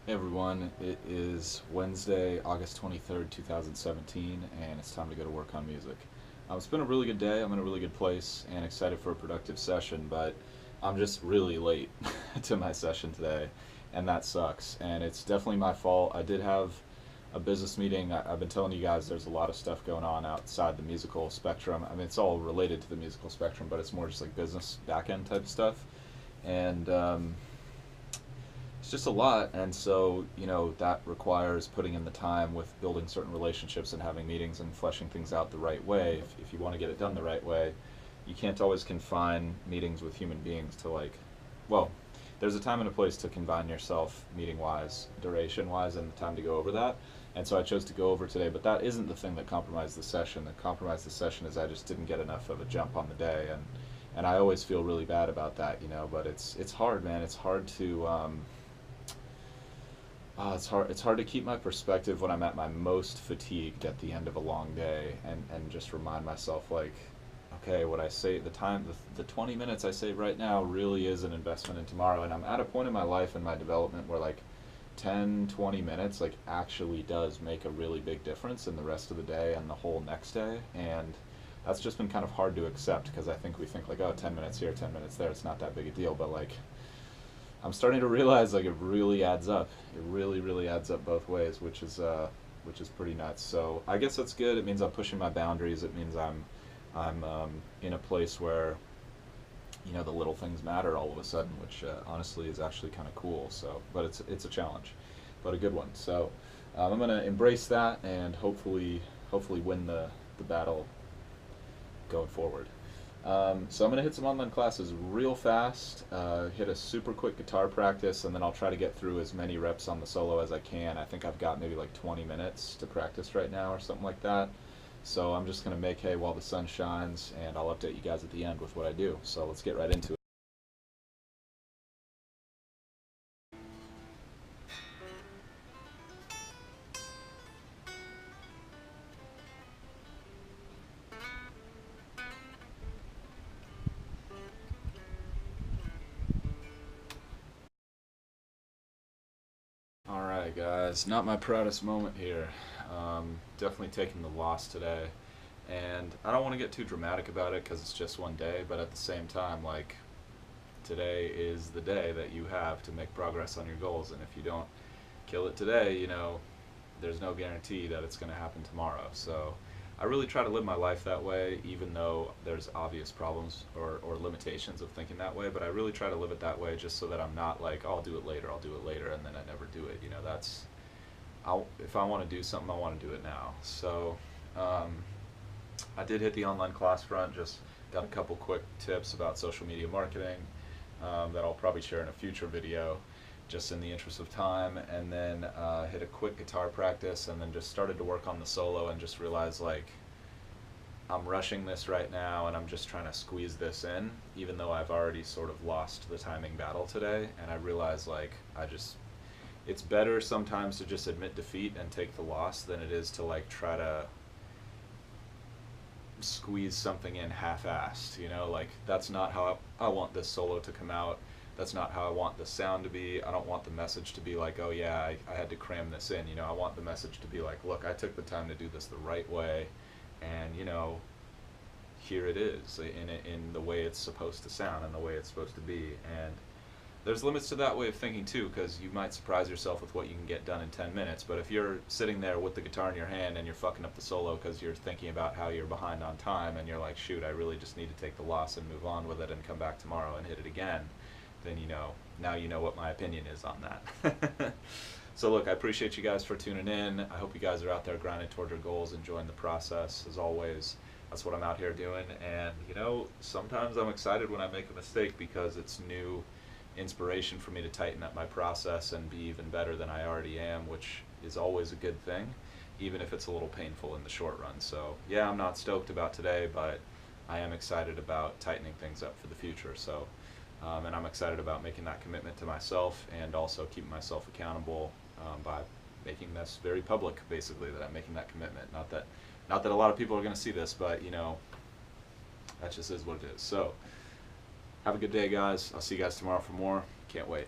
Hey everyone, it is Wednesday, August 23rd, 2017, and it's time to go to work on music. It's been a really good day. I'm in a really good place and excited for a productive session, but I'm just really late to my session today, and that sucks. And it's definitely my fault. I did have a business meeting. I've been telling you guys there's a lot of stuff going on outside the musical spectrum. I mean, it's all related to the musical spectrum, but it's more just like business back end type stuff. And it's just a lot, and so that requires putting in the time with building certain relationships and having meetings and fleshing things out the right way. If you want to get it done the right way, you can't always confine meetings with human beings to well, there's a time and a place to confine yourself meeting wise, duration wise, and the time to go over that. And so I chose to go over today, but that isn't the thing that compromised the session. The compromised the session is I just didn't get enough of a jump on the day, and I always feel really bad about that, but it's hard, man. It's hard to it's hard to keep my perspective when I'm at my most fatigued at the end of a long day, and just remind myself okay, what I say, the 20 minutes I save right now really is an investment in tomorrow. And I'm at a point in my life and my development where 10, 20 minutes actually does make a really big difference in the rest of the day and the whole next day. And that's just been kind of hard to accept because I think we think oh, 10 minutes here, 10 minutes there, it's not that big a deal. But I'm starting to realize it really adds up. It really, really adds up both ways, which is pretty nuts. So I guess that's good. It means I'm pushing my boundaries. It means I'm in a place where the little things matter all of a sudden, which honestly is actually kind of cool. So, but it's a challenge, but a good one. So I'm gonna embrace that and hopefully win the battle going forward. So I'm going to hit some online classes real fast, hit a super quick guitar practice, and then I'll try to get through as many reps on the solo as I can. I think I've got maybe 20 minutes to practice right now or something like that. So I'm just going to make hay while the sun shines, and I'll update you guys at the end with what I do. So let's get right into it. Alright guys, not my proudest moment here. Definitely taking the loss today. And I don't want to get too dramatic about it because it's just one day, but at the same time, today is the day that you have to make progress on your goals. And if you don't kill it today, there's no guarantee that it's going to happen tomorrow. So I really try to live my life that way, even though there's obvious problems or limitations of thinking that way. But I really try to live it that way just so that I'm not oh, I'll do it later, and then I never do it. If I want to do something, I want to do it now. So I did hit the online class front, just got a couple quick tips about social media marketing that I'll probably share in a future video, just in the interest of time, and then hit a quick guitar practice, and then just started to work on the solo and just realized I'm rushing this right now and I'm just trying to squeeze this in, even though I've already sort of lost the timing battle today. And I realized it's better sometimes to just admit defeat and take the loss than it is to try to squeeze something in half-assed. That's not how I want this solo to come out. That's not how I want the sound to be. I don't want the message to be oh yeah, I had to cram this in. I want the message to be look, I took the time to do this the right way, and here it is in the way it's supposed to sound and the way it's supposed to be. And there's limits to that way of thinking too, because you might surprise yourself with what you can get done in 10 minutes. But if you're sitting there with the guitar in your hand and you're fucking up the solo because you're thinking about how you're behind on time, and you're shoot, I really just need to take the loss and move on with it and come back tomorrow and hit it again, then now you know what my opinion is on that. So look, I appreciate you guys for tuning in. I hope you guys are out there grinding toward your goals, enjoying the process. As always, that's what I'm out here doing. And sometimes I'm excited when I make a mistake because it's new inspiration for me to tighten up my process and be even better than I already am, which is always a good thing, even if it's a little painful in the short run. So yeah, I'm not stoked about today, but I am excited about tightening things up for the future. So and I'm excited about making that commitment to myself, and also keeping myself accountable by making this very public, basically, that I'm making that commitment. Not that a lot of people are going to see this, but that just is what it is. So have a good day, guys. I'll see you guys tomorrow for more. Can't wait.